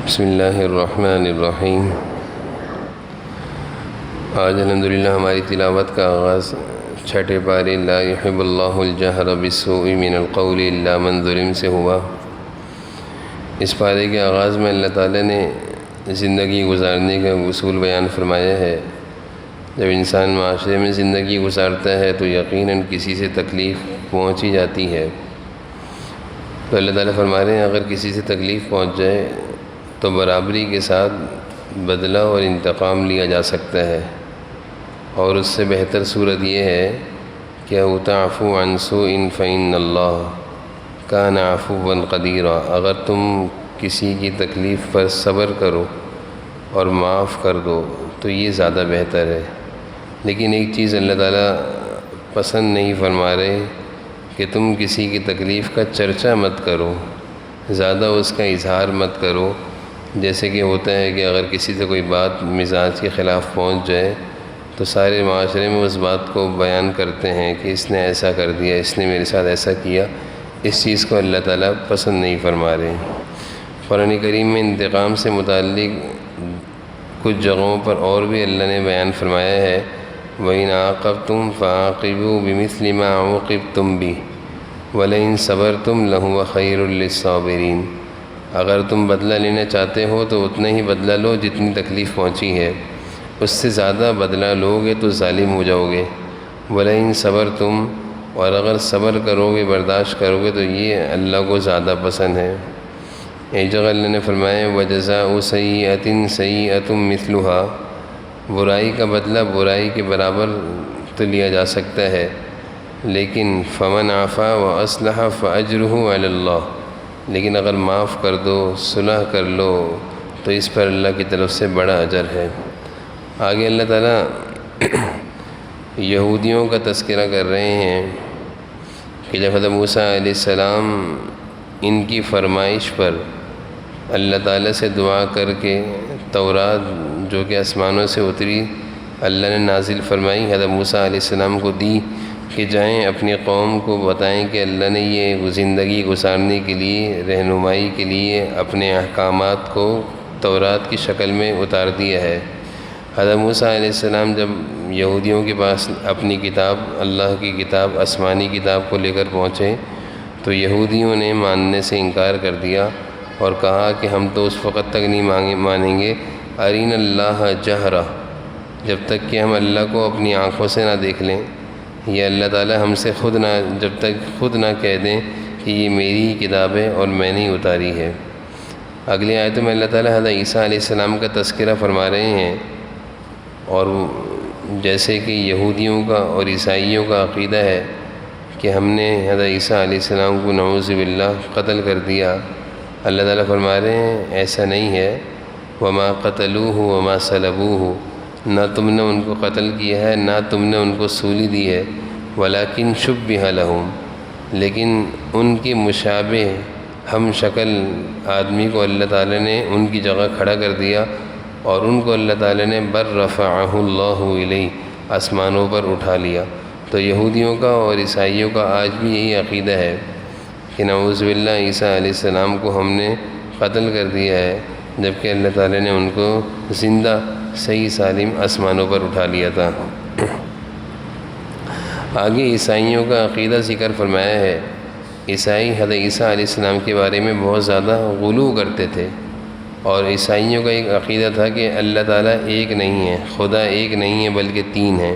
بسم اللہ الرحمن الرحیم۔ آج الحمدللہ ہماری تلاوت کا آغاز چھٹے پارے لا يحب اللہ الجہر بالسوء من القول الا من ظلم سے ہوا۔ اس پارے کے آغاز میں اللہ تعالیٰ نے زندگی گزارنے کا اصول بیان فرمایا ہے۔ جب انسان معاشرے میں زندگی گزارتا ہے تو یقیناً کسی سے تکلیف پہنچ ہی جاتی ہے، تو اللہ تعالیٰ فرما رہے ہیں اگر کسی سے تکلیف پہنچ جائے تو برابری کے ساتھ بدلہ اور انتقام لیا جا سکتا ہے، اور اس سے بہتر صورت یہ ہے کہ تعفو عن سوء فإن اللہ کان عفوا قدیرا۔ اگر تم کسی کی تکلیف پر صبر کرو اور معاف کر دو تو یہ زیادہ بہتر ہے۔ لیکن ایک چیز اللہ تعالیٰ پسند نہیں فرما رہے کہ تم کسی کی تکلیف کا چرچا مت کرو، زیادہ اس کا اظہار مت کرو۔ جیسے کہ ہوتا ہے کہ اگر کسی سے کوئی بات مزاج کے خلاف پہنچ جائے تو سارے معاشرے میں اس بات کو بیان کرتے ہیں کہ اس نے ایسا کر دیا، اس نے میرے ساتھ ایسا کیا۔ اس چیز کو اللہ تعالیٰ پسند نہیں فرما رہے۔ قرآن کریم میں انتقام سے متعلق کچھ جگہوں پر اور بھی اللہ نے بیان فرمایا ہے، وَإِنْ عَاقَبْتُمْ فَعَاقِبُوا بِمِثْلِ مَا عُوقِبْتُمْ بِهِ وَلَئِنْ صَبَرْتُمْ لَهُوَ خَيْرٌ لِّلصَّابِرِينَ۔ اگر تم بدلہ لینا چاہتے ہو تو اتنا ہی بدلہ لو جتنی تکلیف پہنچی ہے، اس سے زیادہ بدلہ لو گے تو ظالم ہو جاؤ گے۔ وَلَئِنْ صَبَرْتُمْ، اور اگر صبر کرو گے، برداشت کرو گے تو یہ اللہ کو زیادہ پسند ہے۔ ایک جگہ اللہ نے فرمایا وَجَزَاءُ سَيِّئَةٍ سَيِّئَةٌ مِثْلُهَا، برائی کا بدلہ برائی کے برابر تو لیا جا سکتا ہے، لیکن فَمَنْ عَفَا وَأَصْلَحَ فَأَجْرُهُ عَلَى اللَّهِ، لیکن اگر معاف کر دو، صلح کر لو تو اس پر اللہ کی طرف سے بڑا اجر ہے۔ آگے اللہ تعالیٰ یہودیوں کا تذکرہ کر رہے ہیں کہ جب حضرت موسیٰ علیہ السلام ان کی فرمائش پر اللہ تعالیٰ سے دعا کر کے تورات جو کہ آسمانوں سے اتری اللہ نے نازل فرمائی، حضرت موسیٰ علیہ السلام کو دی کہ جائیں اپنی قوم کو بتائیں کہ اللہ نے یہ زندگی گزارنے کے لیے، رہنمائی کے لیے اپنے احکامات کو تورات کی شکل میں اتار دیا ہے۔ حضرت موسیٰ علیہ السلام جب یہودیوں کے پاس اپنی کتاب، اللہ کی کتاب، آسمانی کتاب کو لے کر پہنچے تو یہودیوں نے ماننے سے انکار کر دیا اور کہا کہ ہم تو اس وقت تک نہیں مانیں گے ارین اللہ جہرہ، جب تک کہ ہم اللہ کو اپنی آنکھوں سے نہ دیکھ لیں، یہ اللہ تعالیٰ ہم سے جب تک خود نہ کہہ دیں کہ یہ میری کتاب ہے اور میں نے اتاری ہے۔ اگلی آیتوں میں اللہ تعالیٰ حضرت عیسیٰ علیہ السلام کا تذکرہ فرما رہے ہیں، اور جیسے کہ یہودیوں کا اور عیسائیوں کا عقیدہ ہے کہ ہم نے حضرت عیسیٰ علیہ السلام کو نعوذ باللہ قتل کر دیا، اللہ تعالیٰ فرما رہے ہیں ایسا نہیں ہے۔ وَمَا قَتَلُوهُ وَمَا صَلَبُوهُ، نہ تم نے ان کو قتل کیا ہے، نہ تم نے ان کو سولی دی ہے، وَلَكِنْ شُبِّهَ لَهُمْ، لیکن ان کی مشابہ ہم شکل آدمی کو اللہ تعالیٰ نے ان کی جگہ کھڑا کر دیا، اور ان کو اللہ تعالیٰ نے بر رفعہ اللہ الیہ، آسمانوں پر اٹھا لیا۔ تو یہودیوں کا اور عیسائیوں کا آج بھی یہی عقیدہ ہے کہ نعوذ باللہ عیسیٰ علیہ السلام کو ہم نے قتل کر دیا ہے، جبکہ اللہ تعالیٰ نے ان کو زندہ صحیح سالم آسمانوں پر اٹھا لیا تھا۔ آگے عیسائیوں کا عقیدہ ذکر فرمایا ہے۔ عیسائی حضرت عیسیٰ علیہ السلام کے بارے میں بہت زیادہ غلو کرتے تھے، اور عیسائیوں کا ایک عقیدہ تھا کہ اللہ تعالیٰ ایک نہیں ہے، خدا ایک نہیں ہے بلکہ تین ہیں،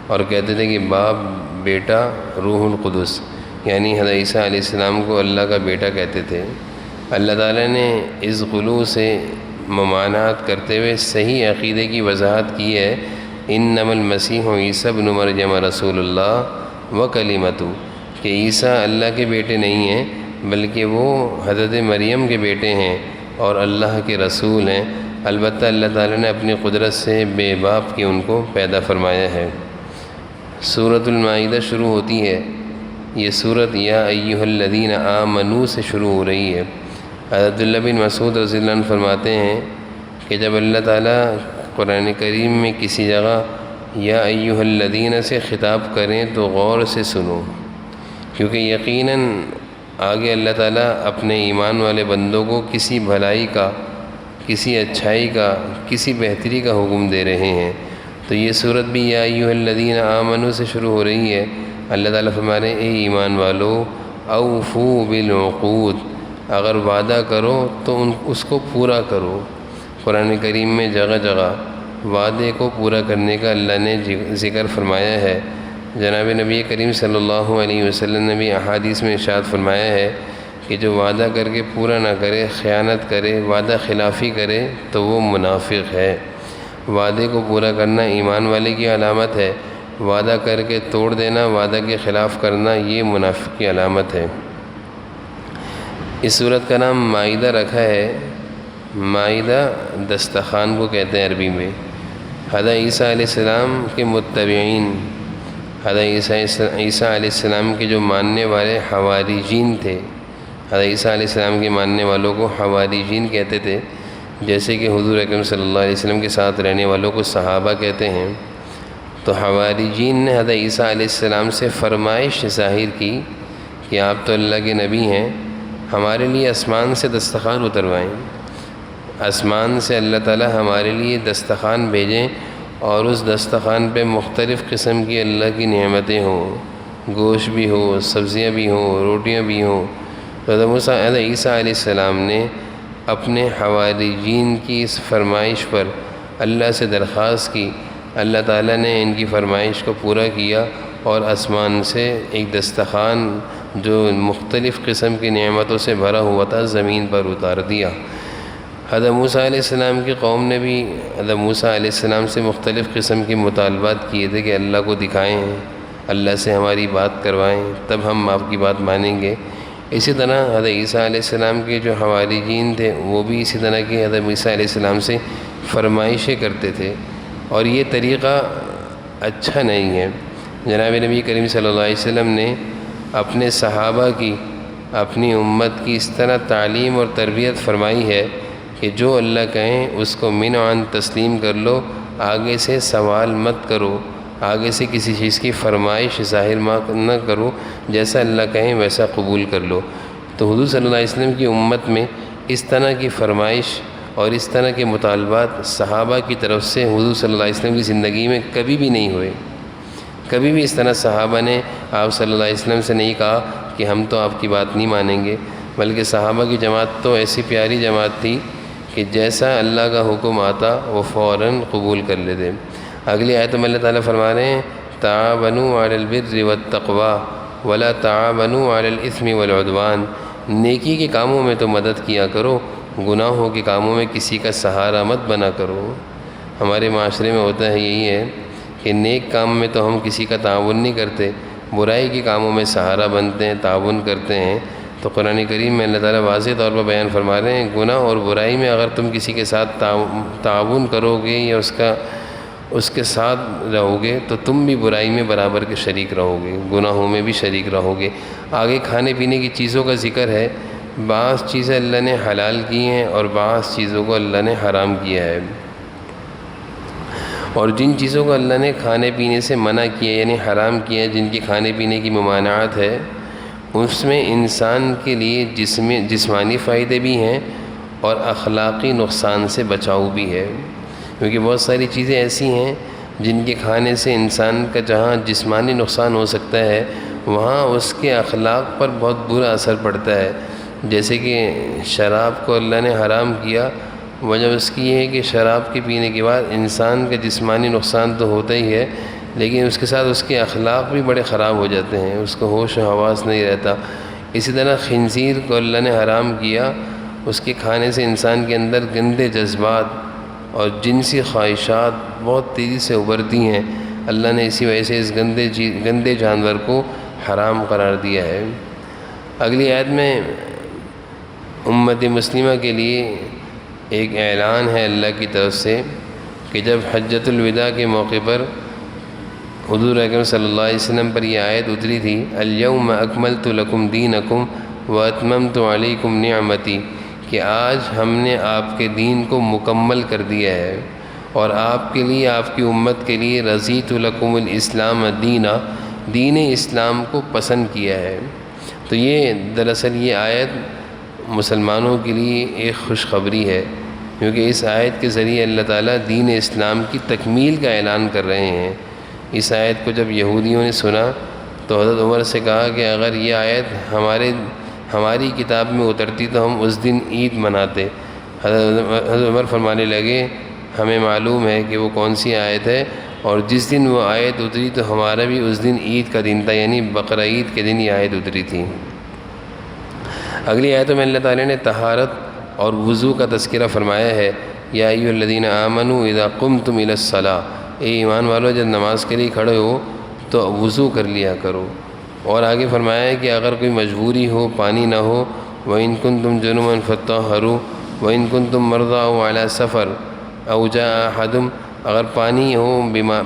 اور کہتے تھے کہ باپ، بیٹا، روح القدس، یعنی حضرت عیسیٰ علیہ السلام کو اللہ کا بیٹا کہتے تھے۔ اللہ تعالیٰ نے اس غلو سے ممانعت کرتے ہوئے صحیح عقیدے کی وضاحت کی ہے، انما المسیح عیسیٰ ابن مریم رسول اللہ وکلمتہ، کہ عیسیٰ اللہ کے بیٹے نہیں ہیں بلکہ وہ حضرت مریم کے بیٹے ہیں اور اللہ کے رسول ہیں۔ البتہ اللہ تعالیٰ نے اپنی قدرت سے بے باپ کے ان کو پیدا فرمایا ہے۔ سورۃ المائدہ شروع ہوتی ہے، یہ سورت یا ایھا الذین آمنوا سے شروع ہو رہی ہے۔ حضرت عبداللہ بن مسعود رضی اللہ عنہ فرماتے ہیں کہ جب اللہ تعالیٰ قرآن کریم میں کسی جگہ یا ایھا الذین سے خطاب کریں تو غور سے سنو، کیونکہ یقیناً آگے اللہ تعالیٰ اپنے ایمان والے بندوں کو کسی بھلائی کا کسی اچھائی کا، کسی بہتری کا حکم دے رہے ہیں۔ تو یہ صورت بھی یا ایھا الذین آمنوا سے شروع ہو رہی ہے۔ اللہ تعالیٰ فرما رہے ہیں اے ایمان والو اوفوا بالعقود، اگر وعدہ کرو تو اس کو پورا کرو۔ قرآن کریم میں جگہ جگہ وعدے کو پورا کرنے کا اللہ نے ذکر فرمایا ہے۔ جناب نبی کریم صلی اللہ علیہ وسلم نے بھی احادیث میں ارشاد فرمایا ہے کہ جو وعدہ کر کے پورا نہ کرے، خیانت کرے، وعدہ خلافی کرے تو وہ منافق ہے۔ وعدے کو پورا کرنا ایمان والے کی علامت ہے، وعدہ کر کے توڑ دینا، وعدہ کے خلاف کرنا، یہ منافق کی علامت ہے۔ اس صورت کا نام مائدہ رکھا ہے۔ مائدہ دسترخوان کو کہتے ہیں عربی میں۔ حضرت عیسیٰ علیہ السلام کے متبعین، حضرت عیسیٰ علیہ السلام کے جو ماننے والے حواریجین تھے، حضرت عیسیٰ علیہ السلام کے ماننے والوں کو حواریجین کہتے تھے، جیسے کہ حضور اکرم صلی اللہ علیہ وسلم کے ساتھ رہنے والوں کو صحابہ کہتے ہیں۔ تو حواریجین نے حضرت عیسیٰ علیہ السلام سے فرمائش ظاہر کی کہ آپ تو اللہ کے نبی ہیں، ہمارے لیے آسمان سے دسترخوان اتروائیں، آسمان سے اللہ تعالیٰ ہمارے لیے دسترخوان بھیجیں اور اس دسترخوان پہ مختلف قسم کی اللہ کی نعمتیں ہوں، گوشت بھی ہو، سبزیاں بھی ہوں، روٹیاں بھی ہوں۔ تو حضرت عیسیٰ علیہ السلام نے اپنے حواریجین کی اس فرمائش پر اللہ سے درخواست کی، اللہ تعالیٰ نے ان کی فرمائش کو پورا کیا اور آسمان سے ایک دسترخوان جو مختلف قسم کی نعمتوں سے بھرا ہوا تھا زمین پر اتار دیا۔ حضرت موسیٰ علیہ السلام کی قوم نے بھی حضرت موسیٰ علیہ السلام سے مختلف قسم کے مطالبات کیے تھے کہ اللہ کو دکھائیں، اللہ سے ہماری بات کروائیں، تب ہم آپ کی بات مانیں گے۔ اسی طرح حضرت عیسیٰ علیہ السلام کے جو حواریجین تھے وہ بھی اسی طرح کی حضرت عیسیٰ علیہ السلام سے فرمائشیں کرتے تھے، اور یہ طریقہ اچھا نہیں ہے۔ جناب نبی کریم صلی اللہ علیہ وسلم نے اپنے صحابہ کی، اپنی امت کی اس طرح تعلیم اور تربیت فرمائی ہے کہ جو اللہ کہیں اس کو منعاً تسلیم کر لو، آگے سے سوال مت کرو، آگے سے کسی چیز کی فرمائش ظاہر نہ کرو، جیسا اللہ کہیں ویسا قبول کر لو۔ تو حضور صلی اللہ علیہ وسلم کی امت میں اس طرح کی فرمائش اور اس طرح کے مطالبات صحابہ کی طرف سے حضور صلی اللہ علیہ وسلم کی زندگی میں کبھی بھی نہیں ہوئے۔ کبھی بھی اس طرح صحابہ نے آپ صلی اللہ علیہ وسلم سے نہیں کہا کہ ہم تو آپ کی بات نہیں مانیں گے، بلکہ صحابہ کی جماعت تو ایسی پیاری جماعت تھی کہ جیسا اللہ کا حکم آتا وہ فوراً قبول کر لیتے۔ اگلی آیت میں اللہ تعالیٰ فرما رہے ہیں تعاونوا علی البر والتقوی ولا تعاونوا علی الاثم والعدوان، نیکی کے کاموں میں تو مدد کیا کرو، گناہوں کے کاموں میں کسی کا سہارا مت بنا کرو۔ ہمارے معاشرے میں ہوتا ہے یہی ہے کہ نیک کام میں تو ہم کسی کا تعاون نہیں کرتے، برائی کے کاموں میں سہارا بنتے ہیں، تعاون کرتے ہیں۔ تو قرآن کریم میں اللہ تعالیٰ واضح طور پر بیان فرما رہے ہیں گناہ اور برائی میں اگر تم کسی کے ساتھ تعاون کرو گے یا اس کے ساتھ رہو گے تو تم بھی برائی میں برابر کے شریک رہو گے، گناہوں میں بھی شریک رہو گے۔ آگے کھانے پینے کی چیزوں کا ذکر ہے، بعض چیزیں اللہ نے حلال کی ہیں اور بعض چیزوں کو اللہ نے حرام کیا ہے، اور جن چیزوں کو اللہ نے کھانے پینے سے منع کیا یعنی حرام کیا ہے، جن کی کھانے پینے کی ممانعت ہے، اس میں انسان کے لیے جسمانی فائدے بھی ہیں اور اخلاقی نقصان سے بچاؤ بھی ہے، کیونکہ بہت ساری چیزیں ایسی ہیں جن کے کھانے سے انسان کا جہاں جسمانی نقصان ہو سکتا ہے وہاں اس کے اخلاق پر بہت برا اثر پڑتا ہے۔ جیسے کہ شراب کو اللہ نے حرام کیا، وجہ اس کی یہ ہے کہ شراب کے پینے کے بعد انسان کا جسمانی نقصان تو ہوتا ہی ہے، لیکن اس کے ساتھ اس کے اخلاق بھی بڑے خراب ہو جاتے ہیں، اس کو ہوش و حواس نہیں رہتا۔ اسی طرح خنزیر کو اللہ نے حرام کیا، اس کے کھانے سے انسان کے اندر گندے جذبات اور جنسی خواہشات بہت تیزی سے ابھرتی ہیں، اللہ نے اسی وجہ سے اس گندے جانور کو حرام قرار دیا ہے۔ اگلی آیت میں امت مسلمہ کے لیے ایک اعلان ہے اللہ کی طرف سے کہ جب حجۃ الوداع کے موقع پر حضور اکرم صلی اللہ علیہ وسلم پر یہ آیت اتری تھی الیوم اکملت لکم دینکم واتممت علیکم نعمتی، کہ آج ہم نے آپ کے دین کو مکمل کر دیا ہے اور آپ کے لیے، آپ کی امت کے لیے رضیت لکم الاسلام دینا، دین اسلام کو پسند کیا ہے۔ تو یہ دراصل یہ آیت مسلمانوں کے لیے ایک خوشخبری ہے کیونکہ اس آیت کے ذریعے اللہ تعالیٰ دین اسلام کی تکمیل کا اعلان کر رہے ہیں۔ اس آیت کو جب یہودیوں نے سنا تو حضرت عمر سے کہا کہ اگر یہ آیت ہماری کتاب میں اترتی تو ہم اس دن عید مناتے۔ حضرت عمر فرمانے لگے ہمیں معلوم ہے کہ وہ کون سی آیت ہے، اور جس دن وہ آیت اتری تو ہمارا بھی اس دن عید کا دن تھا، یعنی بقرہ عید کے دن یہ آیت اتری تھی۔ اگلی آیتوں میں اللہ تعالیٰ نے طہارت اور وضو کا تذکرہ فرمایا ہے۔ یا ایھا الذین آمنوا اذا قمتم الی الصلاۃ، اے ایمان والو جب نماز کے لیے کھڑے ہو تو وضو کر لیا کرو۔ اور آگے فرمایا ہے کہ اگر کوئی مجبوری ہو، پانی نہ ہو، وَإِن كُنتُمْ جُنُبًا فَطَّهَّرُوا وَإِن كُنتُمْ مَرْضَىٰ أَوْ عَلَىٰ سَفَرٍ أَوْ جَاءَ أَحَدٌ، اگر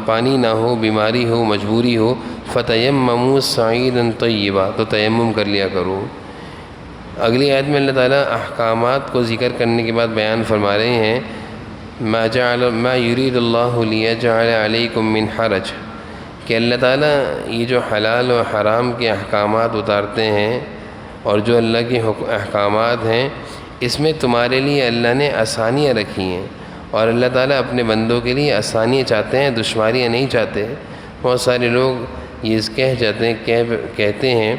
پانی نہ ہو، بیماری ہو، مجبوری ہو، فَتَيَمَّمُوا صَعِيدًا طَيِّبًا، تو تیمم کر لیا کرو۔ اگلی آیت میں اللہ تعالیٰ احکامات کو ذکر کرنے کے بعد بیان فرما رہے ہیں ما یرید اللہ لیجعل علیکم من حرج، کہ اللہ تعالیٰ یہ جو حلال و حرام کے احکامات اتارتے ہیں اور جو اللہ کے احکامات ہیں، اس میں تمہارے لیے اللہ نے آسانیاں رکھی ہیں، اور اللہ تعالیٰ اپنے بندوں کے لیے آسانیاں چاہتے ہیں، دشواریاں نہیں چاہتے۔ بہت سارے لوگ یہ کہتے ہیں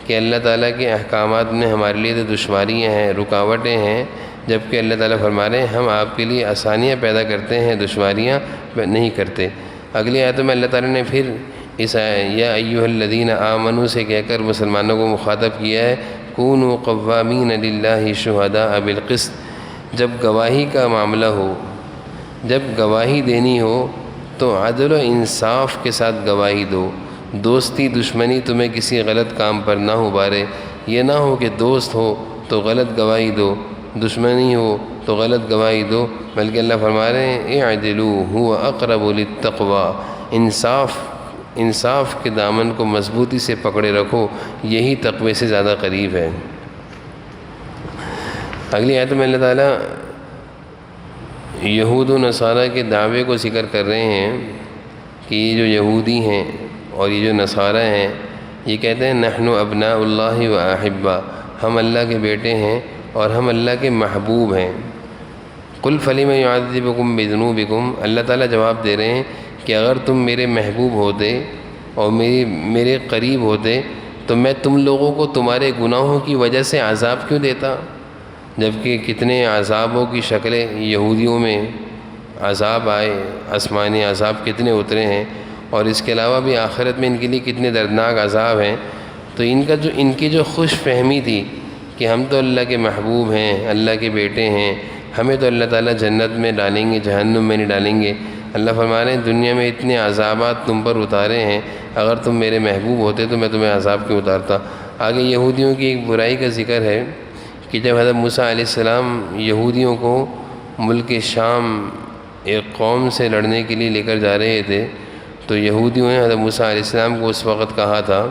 کہ اللہ تعالیٰ کے احکامات میں ہمارے لیے تو دشواریاں ہیں، رکاوٹیں ہیں، جبکہ اللہ تعالیٰ فرما رہے ہیں ہم آپ کے لیے آسانیاں پیدا کرتے ہیں، دشواریاں نہیں کرتے۔ اگلی آیتوں میں اللہ تعالیٰ نے پھر اس یا ایھا الذین آمنوا سے کہہ کر مسلمانوں کو مخاطب کیا ہے، کونوا قوامین للہ شہداء بالقسط، جب گواہی کا معاملہ ہو، جب گواہی دینی ہو تو عدل و انصاف کے ساتھ گواہی دو۔ دوستی دشمنی تمہیں کسی غلط کام پر نہ ابھارے، یہ نہ ہو کہ دوست ہو تو غلط گواہی دو، دشمنی ہو تو غلط گواہی دو، بلکہ اللہ فرما رہے ہیں اعدلوا هو اقرب للتقوی، انصاف کے دامن کو مضبوطی سے پکڑے رکھو، یہی تقوی سے زیادہ قریب ہے۔ اگلی آیت میں اللہ تعالیٰ یہود و نصارہ کے دعوے کو ذکر کر رہے ہیں کہ یہ جو یہودی ہیں اور یہ جو نصارہ ہیں، یہ کہتے ہیں نحن ابناء اللہ و احبا، ہم اللہ کے بیٹے ہیں اور ہم اللہ کے محبوب ہیں۔ قل فلم یعذبکم بذنوبکم، اللہ تعالیٰ جواب دے رہے ہیں کہ اگر تم میرے محبوب ہوتے اور میرے قریب ہوتے تو میں تم لوگوں کو تمہارے گناہوں کی وجہ سے عذاب کیوں دیتا؟ جبکہ کتنے عذابوں کی شکلیں یہودیوں میں عذاب آئے، آسمانی عذاب کتنے اترے ہیں، اور اس کے علاوہ بھی آخرت میں ان کے لیے کتنے دردناک عذاب ہیں۔ تو ان کی جو خوش فہمی تھی کہ ہم تو اللہ کے محبوب ہیں، اللہ کے بیٹے ہیں، ہمیں تو اللہ تعالیٰ جنت میں ڈالیں گے، جہنم میں نہیں ڈالیں گے۔ اللہ فرما رہے ہیں دنیا میں اتنے عذابات تم پر اتارے ہیں، اگر تم میرے محبوب ہوتے تو میں تمہیں عذاب کیوں اتارتا۔ آگے یہودیوں کی ایک برائی کا ذکر ہے کہ جب حضرت موسیٰ علیہ السلام یہودیوں کو ملک شام ایک قوم سے لڑنے کے لیے لے کر جا رہے تھے، تو یہودیوں نے حضرت موسیٰ علیہ السلام کو اس وقت کہا تھا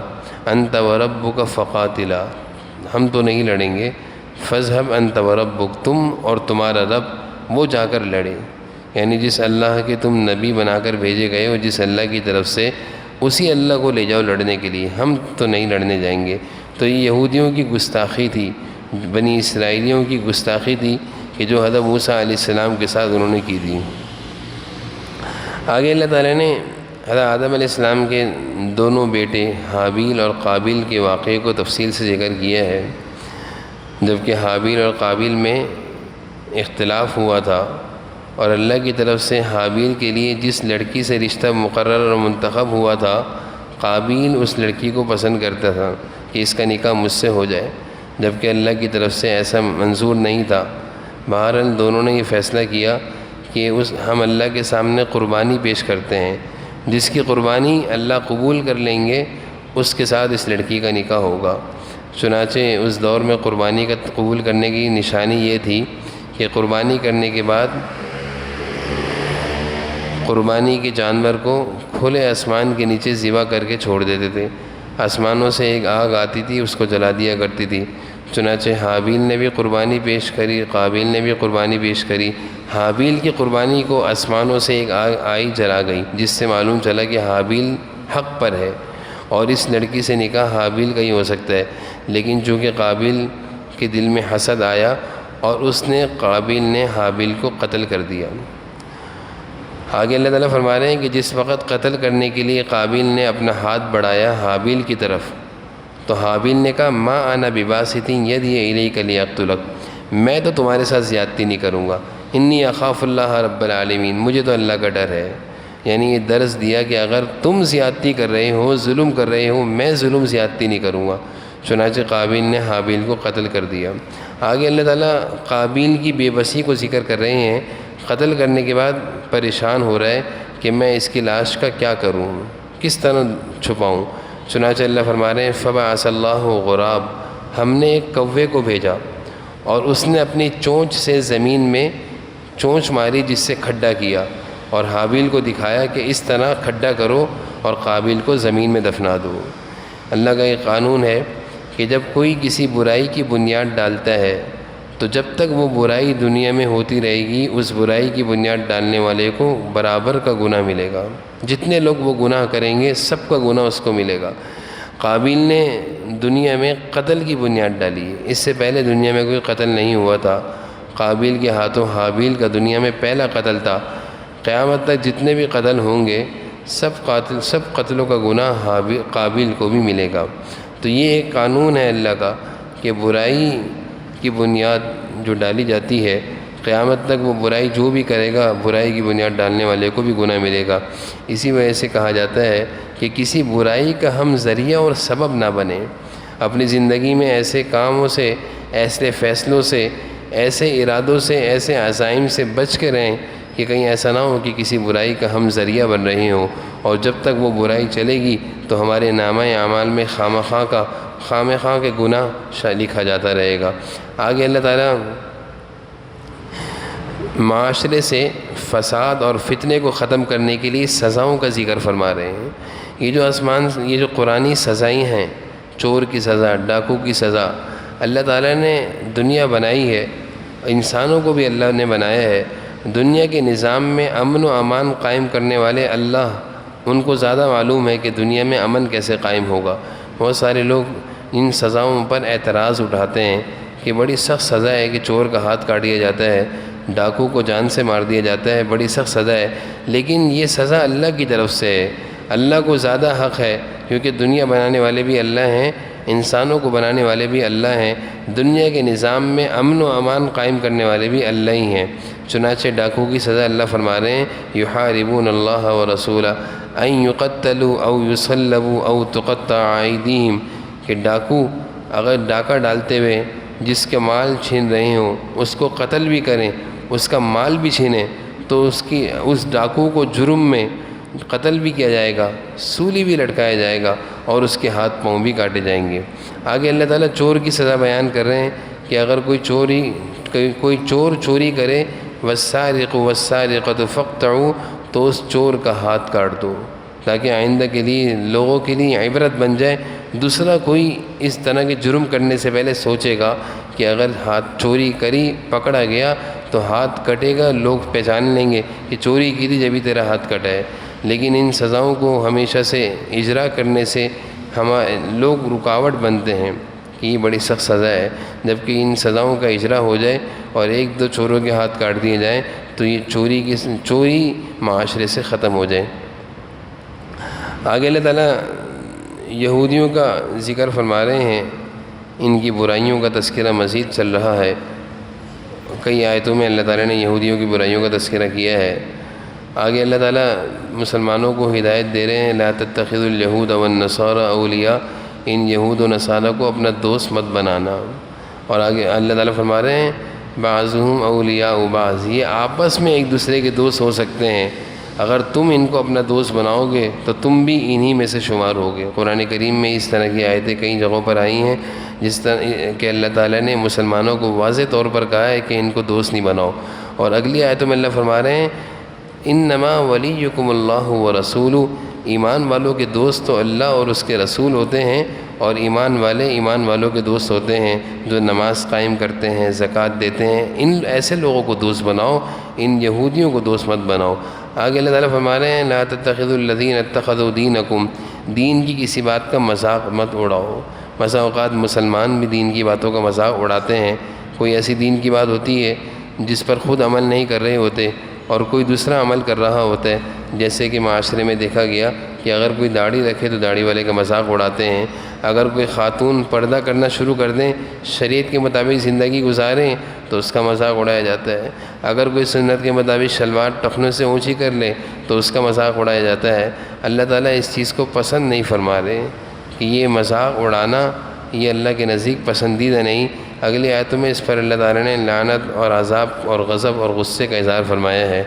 انت وربک فقاتلا، ہم تو نہیں لڑیں گے، فاذهب انت وربک، تم اور تمہارا رب وہ جا کر لڑے، یعنی جس اللہ کے تم نبی بنا کر بھیجے گئے ہو، جس اللہ کی طرف سے، اسی اللہ کو لے جاؤ لڑنے کے لیے، ہم تو نہیں لڑنے جائیں گے۔ تو یہ یہودیوں کی گستاخی تھی، بنی اسرائیلیوں کی گستاخی تھی کہ جو حضرت موسیٰ علیہ السلام کے ساتھ انہوں نے کی تھی۔ آگے اللہ تعالیٰ نے حضرت آدم علیہ السلام کے دونوں بیٹے حابیل اور قابیل کے واقعے کو تفصیل سے ذکر کیا ہے، جبکہ حابیل اور قابیل میں اختلاف ہوا تھا، اور اللہ کی طرف سے حابیل کے لیے جس لڑکی سے رشتہ مقرر اور منتخب ہوا تھا، قابیل اس لڑکی کو پسند کرتا تھا کہ اس کا نکاح مجھ سے ہو جائے، جبکہ اللہ کی طرف سے ایسا منظور نہیں تھا۔ بہرحال دونوں نے یہ فیصلہ کیا کہ ہم اللہ کے سامنے قربانی پیش کرتے ہیں، جس کی قربانی اللہ قبول کر لیں گے اس کے ساتھ اس لڑکی کا نکاح ہوگا۔ چنانچہ اس دور میں قربانی کا قبول کرنے کی نشانی یہ تھی کہ قربانی کرنے کے بعد قربانی کے جانور کو کھلے آسمان کے نیچے ذبح کر کے چھوڑ دیتے تھے، آسمانوں سے ایک آگ آتی تھی، اس کو جلا دیا کرتی تھی۔ چنانچہ حابیل نے بھی قربانی پیش کری، قابیل نے بھی قربانی پیش کری۔ حابیل کی قربانی کو آسمانوں سے ایک آگ آئی جلا گئی، جس سے معلوم چلا کہ حابیل حق پر ہے اور اس لڑکی سے نکاح حابیل کا ہی ہو سکتا ہے، لیکن چونکہ قابیل کے دل میں حسد آیا اور اس نے قابیل نے حابیل کو قتل کر دیا۔ آگے اللہ تعالیٰ فرما رہے ہیں کہ جس وقت قتل کرنے کے لیے قابیل نے اپنا ہاتھ بڑھایا حابیل کی طرف، تو حابیل نے کہا ما انا بباسط یدی الیک لیقتلک، میں تو تمہارے ساتھ زیادتی نہیں کروں گا، انی اخاف اللہ رب العالمین، مجھے تو اللہ کا ڈر ہے۔ یعنی یہ درس دیا کہ اگر تم زیادتی کر رہے ہو، ظلم کر رہے ہو، میں ظلم زیادتی نہیں کروں گا۔ چنانچہ قابیل نے حابیل کو قتل کر دیا۔ آگے اللہ تعالیٰ قابیل کی بے بسی کو ذکر کر رہے ہیں۔ قتل کرنے کے بعد پریشان ہو رہا ہے کہ میں اس کی لاش کا کیا کروں، کس طرح چھپاؤں۔ چنانچہ اللہ فرما رہے ہیں فبعث اللہ غراب، ہم نے ایک کوے کو بھیجا اور اس نے اپنی چونچ سے زمین میں چونچ ماری، جس سے کھڈا کیا، اور حابیل کو دکھایا کہ اس طرح کھڈا کرو اور قابیل کو زمین میں دفنا دو۔ اللہ کا ایک قانون ہے کہ جب کوئی کسی برائی کی بنیاد ڈالتا ہے تو جب تک وہ برائی دنیا میں ہوتی رہے گی، اس برائی کی بنیاد ڈالنے والے کو برابر کا گناہ ملے گا۔ جتنے لوگ وہ گناہ کریں گے سب کا گناہ اس کو ملے گا۔ قابیل نے دنیا میں قتل کی بنیاد ڈالی، اس سے پہلے دنیا میں کوئی قتل نہیں ہوا تھا۔ قابیل کے ہاتھوں حابیل کا دنیا میں پہلا قتل تھا۔ قیامت تک جتنے بھی قتل ہوں گے سب قتلوں کا گناہ قابیل کو بھی ملے گا۔ تو یہ ایک قانون ہے اللہ کا کہ برائی کی بنیاد جو ڈالی جاتی ہے، قیامت تک وہ برائی جو بھی کرے گا برائی کی بنیاد ڈالنے والے کو بھی گناہ ملے گا۔ اسی وجہ سے کہا جاتا ہے کہ کسی برائی کا ہم ذریعہ اور سبب نہ بنیں۔ اپنی زندگی میں ایسے کاموں سے، ایسے فیصلوں سے، ایسے ارادوں سے، ایسے عزائم سے بچ کے رہیں کہ کہیں ایسا نہ ہو کہ کسی برائی کا ہم ذریعہ بن رہے ہوں، اور جب تک وہ برائی چلے گی تو ہمارے نامہ اعمال میں خواہ کے گناہ لکھا جاتا رہے گا۔ آگے اللہ تعالیٰ معاشرے سے فساد اور فتنے کو ختم کرنے کے لیے سزاؤں کا ذکر فرما رہے ہیں۔ یہ جو قرآنی سزائیں ہیں، چور کی سزا، ڈاکو کی سزا، اللہ تعالیٰ نے دنیا بنائی ہے، انسانوں کو بھی اللہ نے بنایا ہے۔ دنیا کے نظام میں امن و امان قائم کرنے والے اللہ، ان کو زیادہ معلوم ہے کہ دنیا میں امن کیسے قائم ہوگا۔ بہت سارے لوگ ان سزاؤں پر اعتراض اٹھاتے ہیں کہ بڑی سخت سزا ہے کہ چور کا ہاتھ کاٹ دیا جاتا ہے، ڈاکو کو جان سے مار دیا جاتا ہے، بڑی سخت سزا ہے۔ لیکن یہ سزا اللہ کی طرف سے ہے، اللہ کو زیادہ حق ہے، کیونکہ دنیا بنانے والے بھی اللہ ہیں، انسانوں کو بنانے والے بھی اللہ ہیں، دنیا کے نظام میں امن و امان قائم کرنے والے بھی اللہ ہی ہیں۔ چنانچہ ڈاکو کی سزا اللہ فرما رہے ہیں یحاربون اللہ ورسولہ ان یقتلوا او یصلبوا او تقطع ایدیہم، کہ ڈاکو اگر ڈاکہ ڈالتے ہوئے جس کے مال چھین رہے ہوں اس کو قتل بھی کریں، اس کا مال بھی چھینیں، تو اس ڈاکو کو جرم میں قتل بھی کیا جائے گا، سولی بھی لٹکایا جائے گا، اور اس کے ہاتھ پاؤں بھی کاٹے جائیں گے۔ آگے اللہ تعالیٰ چور کی سزا بیان کر رہے ہیں کہ اگر کوئی چور چوری کرے والسارق والسارقۃ فاقطعوا، تو اس چور کا ہاتھ کاٹ دو، تاکہ آئندہ کے لیے لوگوں کے لیے عبرت بن جائے۔ دوسرا کوئی اس طرح کے جرم کرنے سے پہلے سوچے گا کہ اگر ہاتھ چوری کری پکڑا گیا تو ہاتھ کٹے گا، لوگ پہچان لیں گے کہ چوری کی تھی جبھی تیرا ہاتھ کٹا ہے۔ لیکن ان سزاؤں کو ہمیشہ سے اجرا کرنے سے لوگ رکاوٹ بنتے ہیں کہ یہ بڑی سخت سزا ہے، جبکہ ان سزاؤں کا اجرا ہو جائے اور ایک دو چوروں کے ہاتھ کاٹ دیے جائیں تو یہ چوری معاشرے سے ختم ہو جائے۔ آگے اللہ تعالیٰ یہودیوں کا ذکر فرما رہے ہیں، ان کی برائیوں کا تذکرہ مزید چل رہا ہے۔ کئی آیتوں میں اللہ تعالیٰ نے یہودیوں کی برائیوں کا تذکرہ کیا ہے۔ آگے اللہ تعالیٰ مسلمانوں کو ہدایت دے رہے ہیں لا تتخذوا الیہود والنصارى اولیاء، ان یہود و نصارہ کو اپنا دوست مت بنانا۔ اور آگے اللہ تعالیٰ فرما رہے ہیں بعضهم اولیاء بعض، یہ آپس میں ایک دوسرے کے دوست ہو سکتے ہیں، اگر تم ان کو اپنا دوست بناؤ گے تو تم بھی انہی میں سے شمار ہوگے۔ قرآن کریم میں اس طرح کی آیتیں کئی جگہوں پر آئی ہیں جس طرح کہ اللہ تعالیٰ نے مسلمانوں کو واضح طور پر کہا ہے کہ ان کو دوست نہیں بناؤ۔ اور اگلی آیتوں میں اللہ فرما رہے ہیں انما ولیکم اللہ ورسولہ، ایمان والوں کے دوست تو اللہ اور اس کے رسول ہوتے ہیں، اور ایمان والوں کے دوست ہوتے ہیں جو نماز قائم کرتے ہیں، زکوٰۃ دیتے ہیں۔ ان ایسے لوگوں کو دوست بناؤ، ان یہودیوں کو دوست مت بناؤ۔ آگے اللہ تعالیٰ فرما رہے ہیں لا تتخذوا الذین اتخذوا دینکم، دین کی کسی بات کا مذاق مت اڑاؤ۔ بعض اوقات مسلمان بھی دین کی باتوں کا مذاق اڑاتے ہیں، کوئی ایسی دین کی بات ہوتی ہے جس پر خود عمل نہیں کر رہے ہوتے اور کوئی دوسرا عمل کر رہا ہوتا ہے، جیسے کہ معاشرے میں دیکھا گیا کہ اگر کوئی داڑھی رکھے تو داڑھی والے کا مذاق اڑاتے ہیں، اگر کوئی خاتون پردہ کرنا شروع کر دیں، شریعت کے مطابق زندگی گزاریں تو اس کا مذاق اڑایا جاتا ہے، اگر کوئی سنت کے مطابق شلوار ٹخنوں سے اونچی کر لے تو اس کا مذاق اڑایا جاتا ہے۔ اللہ تعالیٰ اس چیز کو پسند نہیں فرما رہے کہ یہ مذاق اڑانا یہ اللہ کے نزدیک پسندیدہ نہیں۔ اگلی آیتوں میں اس پر اللہ تعالیٰ نے لعنت اور عذاب اور غضب اور غصے کا اظہار فرمایا ہے۔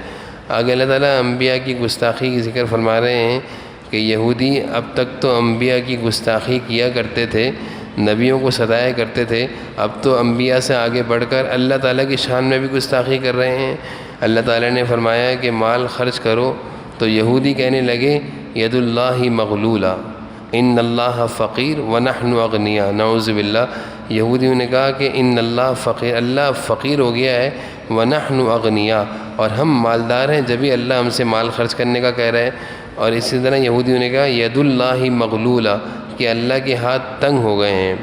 آگے اللہ تعالیٰ انبیاء کی گستاخی کی ذکر فرما رہے ہیں کہ یہودی اب تک تو انبیاء کی گستاخی کیا کرتے تھے، نبیوں کو ستایا کرتے تھے، اب تو انبیاء سے آگے بڑھ کر اللہ تعالیٰ کی شان میں بھی گستاخی کر رہے ہیں۔ اللہ تعالیٰ نے فرمایا کہ مال خرچ کرو تو یہودی کہنے لگے ید اللہ مغلولہ ان اللہ فقیر ونحن اغنیاء، نعوذ باللہ۔ یہودیوں نے کہا کہ ان اللہ فقیر، اللہ فقیر ہو گیا ہے، ونحن اغنیاء، اور ہم مالدار ہیں جبھی اللہ ہم سے مال خرچ کرنے کا کہہ رہا ہے۔ اور اسی طرح یہودیوں نے کہا ید اللہ مغلولہ، کہ اللہ کے ہاتھ تنگ ہو گئے ہیں۔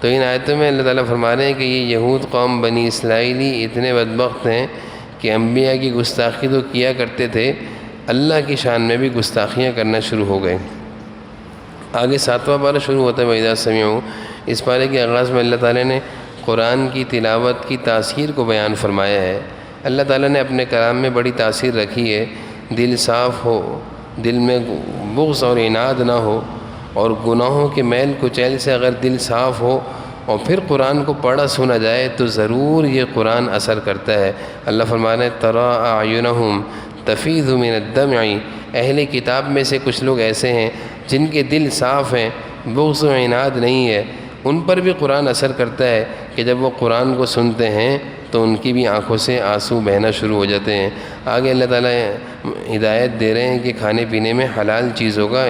تو ان آیتوں میں اللہ تعالیٰ فرما رہے ہیں کہ یہ یہود قوم بنی اسرائیلی اتنے بدبخت ہیں کہ انبیاء کی گستاخی تو کیا کرتے تھے، اللہ کی شان میں بھی گستاخیاں کرنا شروع ہو گئے۔ آگے 7واں پارہ شروع ہوتا ہے وَإِذَا سَمِعُوا۔ اس پارے کے آغاز میں اللہ تعالیٰ نے قرآن کی تلاوت کی تاثیر کو بیان فرمایا ہے۔ اللہ تعالیٰ نے اپنے کلام میں بڑی تاثیر رکھی ہے، دل صاف ہو، دل میں بغض اور عناد نہ ہو، اور گناہوں کے میل کچیل سے اگر دل صاف ہو اور پھر قرآن کو پڑھا سنا جائے تو ضرور یہ قرآن اثر کرتا ہے۔ اللہ فرمانے تَرَىٰ أَعْيُنَهُمْ تَفِيضُ مِنَ الدَّمْعِ، اہل کتاب میں سے کچھ لوگ ایسے ہیں جن کے دل صاف ہیں، بغض و عناد نہیں ہے، ان پر بھی قرآن اثر کرتا ہے کہ جب وہ قرآن کو سنتے ہیں تو ان کی بھی آنکھوں سے آنسو بہنا شروع ہو جاتے ہیں۔ آگے اللہ تعالیٰ ہدایت دے رہے ہیں کہ کھانے پینے میں حلال چیز ہوگا،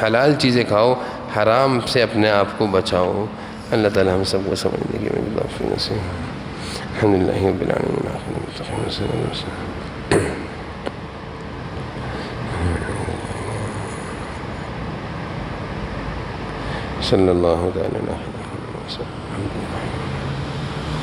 حلال چیزیں کھاؤ، حرام سے اپنے آپ کو بچاؤ۔ اللہ تعالیٰ ہم سب کو سمجھنے کی الحمد للہ رب العالمین۔ صلی اللہ علیہ وسلم۔